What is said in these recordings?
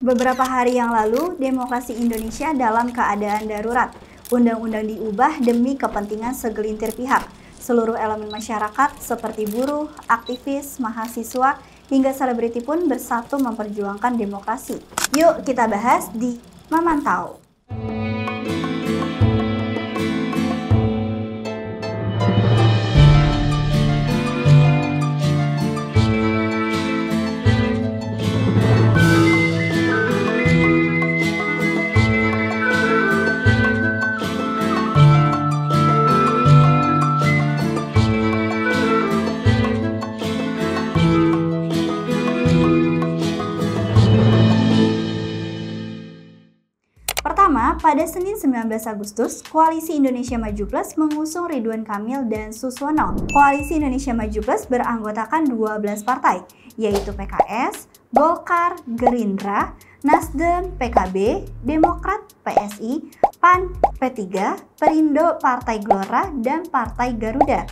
Beberapa hari yang lalu, demokrasi Indonesia dalam keadaan darurat. Undang-undang diubah demi kepentingan segelintir pihak. Seluruh elemen masyarakat seperti buruh, aktivis, mahasiswa, hingga selebriti pun bersatu memperjuangkan demokrasi. Yuk kita bahas di Memantau. Pertama, pada Senin 19 Agustus, Koalisi Indonesia Maju Plus mengusung Ridwan Kamil dan Suswono. Koalisi Indonesia Maju Plus beranggotakan 12 partai, yaitu PKS, Golkar, Gerindra, Nasdem, PKB, Demokrat, PSI, PAN, P3, Perindo, Partai Gelora, dan Partai Garuda.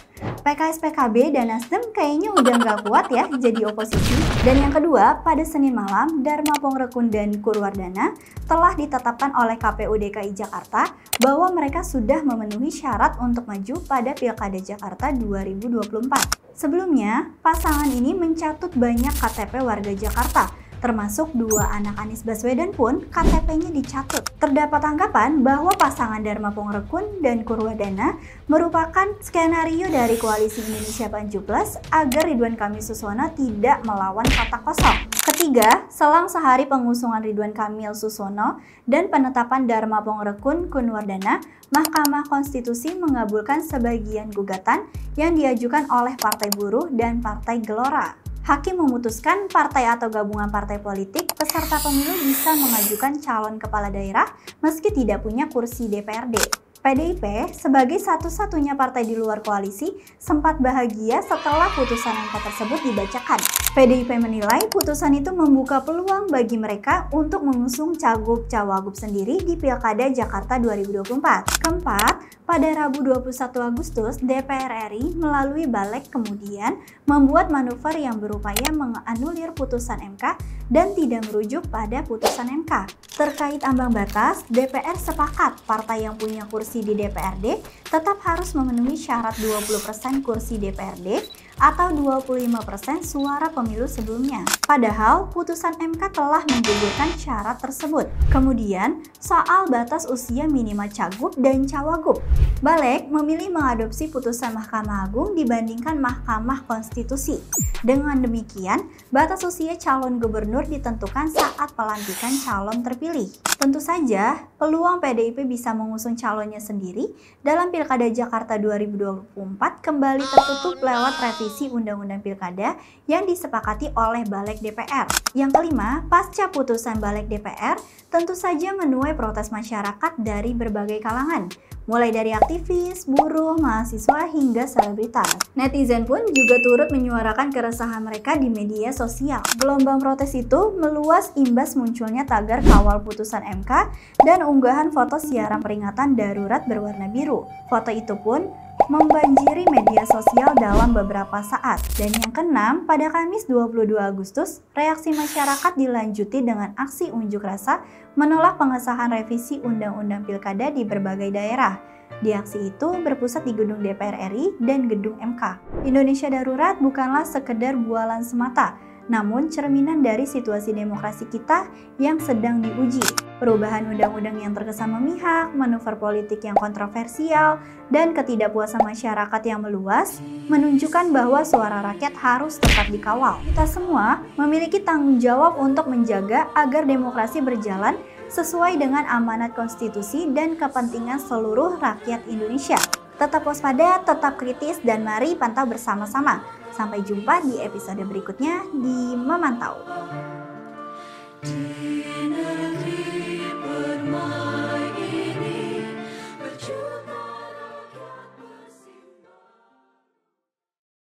PKS, PKB, dan Nasdem kayaknya udah nggak kuat ya jadi oposisi. Dan yang kedua, pada Senin malam, Dharma Pongrekun dan Purwardana telah ditetapkan oleh KPU DKI Jakarta bahwa mereka sudah memenuhi syarat untuk maju pada Pilkada Jakarta 2024. Sebelumnya, pasangan ini mencatut banyak KTP warga Jakarta, termasuk dua anak Anies Baswedan pun KTP-nya dicatut. Terdapat anggapan bahwa pasangan Dharma Pongrekun dan Purwardana merupakan skenario dari Koalisi Indonesia Maju Plus agar Ridwan Kamil Suswono tidak melawan kata kosong. Ketiga, selang sehari pengusungan Ridwan Kamil Suswono dan penetapan Dharma Pongrekun Purwardana, Mahkamah Konstitusi mengabulkan sebagian gugatan yang diajukan oleh Partai Buruh dan Partai Gelora. Hakim memutuskan partai atau gabungan partai politik peserta pemilu bisa mengajukan calon kepala daerah meski tidak punya kursi DPRD. PDIP sebagai satu-satunya partai di luar koalisi sempat bahagia setelah putusan MK tersebut dibacakan. PDIP menilai putusan itu membuka peluang bagi mereka untuk mengusung cagup-cawagup sendiri di Pilkada Jakarta 2024. Keempat, pada Rabu 21 Agustus, DPR RI melalui Balek kemudian membuat manuver yang berupaya menganulir putusan MK dan tidak merujuk pada putusan MK. Terkait ambang batas, DPR sepakat partai yang punya kursi di DPRD tetap harus memenuhi syarat 20% kursi DPRD atau 25% suara pemilu sebelumnya. Padahal putusan MK telah menggugurkan syarat tersebut. Kemudian, soal batas usia minimal cagup dan cawagup. Balek memilih mengadopsi putusan Mahkamah Agung dibandingkan Mahkamah Konstitusi. Dengan demikian, batas usia calon gubernur ditentukan saat pelantikan calon terpilih. Tentu saja, peluang PDIP bisa mengusung calonnya sendiri dalam Pilkada Jakarta 2024 kembali tertutup lewat revisi Undang-Undang Pilkada yang disepakati oleh Balek DPR. Yang kelima, pasca putusan Balek DPR, tentu saja menuai protes masyarakat dari berbagai kalangan, mulai dari aktivis, buruh, mahasiswa, hingga selebritas. Netizen pun juga turut menyuarakan keresahan mereka di media sosial. Gelombang protes itu meluas imbas munculnya tagar kawal putusan MK dan unggahan foto siaran peringatan darurat berwarna biru. Foto itu pun membanjiri media sosial dalam beberapa saat. Dan yang keenam, pada Kamis 22 Agustus, reaksi masyarakat dilanjuti dengan aksi unjuk rasa menolak pengesahan revisi Undang-Undang Pilkada di berbagai daerah. Di aksi itu berpusat di gedung DPR RI dan gedung MK. Indonesia darurat bukanlah sekedar bualan semata, namun cerminan dari situasi demokrasi kita yang sedang diuji. Perubahan undang-undang yang terkesan memihak, manuver politik yang kontroversial, dan ketidakpuasan masyarakat yang meluas menunjukkan bahwa suara rakyat harus tetap dikawal. Kita semua memiliki tanggung jawab untuk menjaga agar demokrasi berjalan sesuai dengan amanat konstitusi dan kepentingan seluruh rakyat Indonesia. Tetap waspada, tetap kritis, dan mari pantau bersama-sama. Sampai jumpa di episode berikutnya di Memantau.